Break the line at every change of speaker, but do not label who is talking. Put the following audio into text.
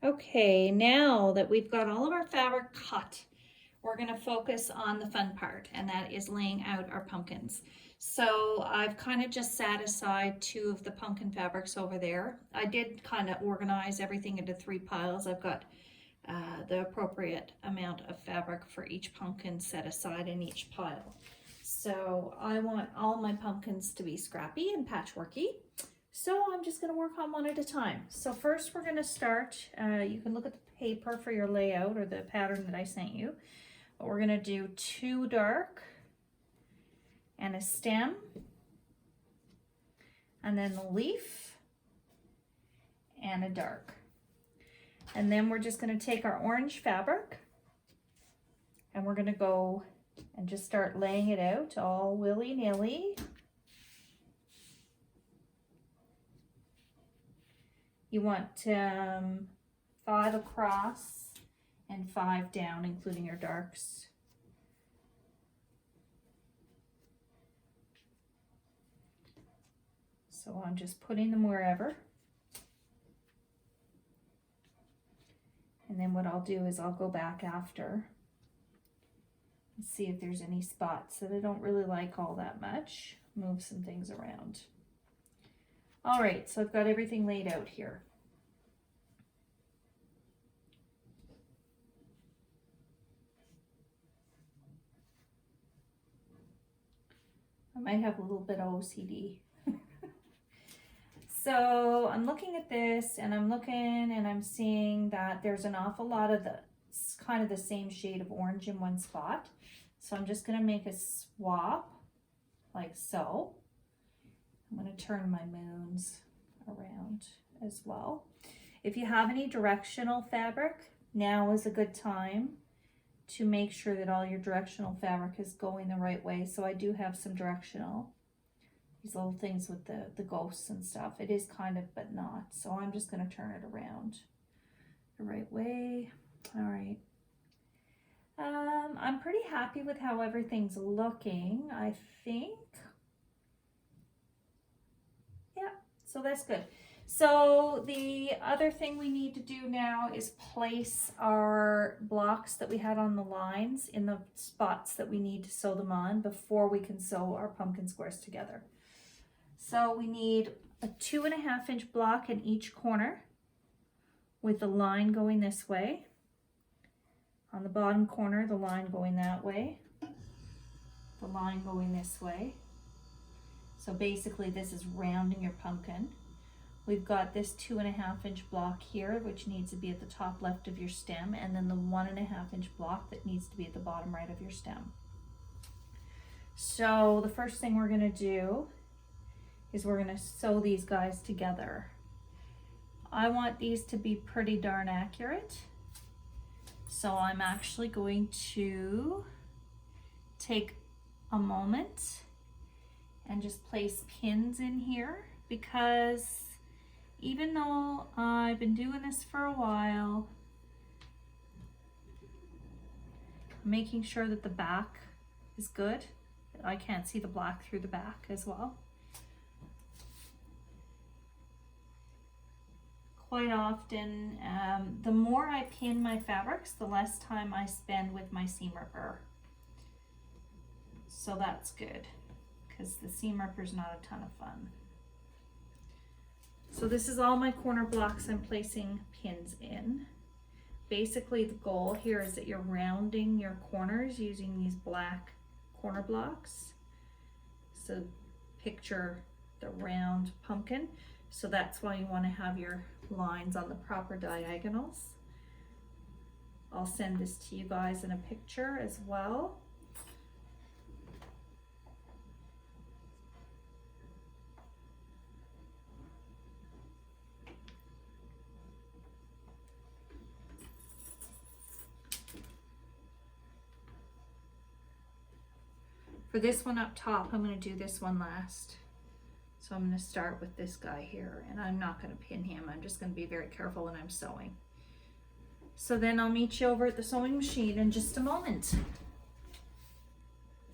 Okay, now that we've got all of our fabric cut, we're gonna focus on the fun part, and that is laying out our pumpkins. So I've kind of just set aside 2 of the pumpkin fabrics over there. I did kind of organize everything into 3 piles. I've got the appropriate amount of fabric for each pumpkin set aside in each pile. So I want all my pumpkins to be scrappy and patchworky. So I'm just going to work on one at a time. So first we're going to start, you can look at the paper for your layout or the pattern that I sent you. But we're going to do 2 dark and a stem, and then the leaf and a dark. And then we're just going to take our orange fabric and we're going to go and just start laying it out all willy-nilly. You want 5 across and 5 down, including your darks. So I'm just putting them wherever. And then what I'll do is I'll go back after and see if there's any spots that I don't really like all that much. Move some things around. All right, so I've got everything laid out here. I might have a little bit of OCD. So I'm looking at this and I'm looking and I'm seeing that there's an awful lot of kind of the same shade of orange in one spot. So I'm just going to make a swap like so. I'm going to turn my moons around as well. If you have any directional fabric, now is a good time to make sure that all your directional fabric is going the right way. So I do have some directional, these little things with the ghosts and stuff. It is kind of, but not. So I'm just going to turn it around the right way. All right. I'm pretty happy with how everything's looking, I think. Yeah, so that's good. So the other thing we need to do now is place our blocks that we had on the lines in the spots that we need to sew them on before we can sew our pumpkin squares together. So we need a 2.5 inch block in each corner with the line going this way. On the bottom corner, the line going that way, the line going this way. So basically this is rounding your pumpkin. We've got this 2.5 inch block here, which needs to be at the top left of your stem, and then the 1.5 inch block that needs to be at the bottom right of your stem. So the first thing we're gonna do is we're gonna sew these guys together. I want these to be pretty darn accurate. So I'm actually going to take a moment and just place pins in here, because even though I've been doing this for a while, I'm making sure that the back is good. I can't see the black through the back as well. Quite often, the more I pin my fabrics, the less time I spend with my seam ripper. So that's good, because the seam ripper is not a ton of fun. So this is all my corner blocks I'm placing pins in. Basically the goal here is that you're rounding your corners using these black corner blocks. So picture the round pumpkin. So that's why you want to have your lines on the proper diagonals. I'll send this to you guys in a picture as well. For this one up top, I'm going to do this one last. So I'm going to start with this guy here, and I'm not going to pin him. I'm just going to be very careful when I'm sewing. So then I'll meet you over at the sewing machine in just a moment.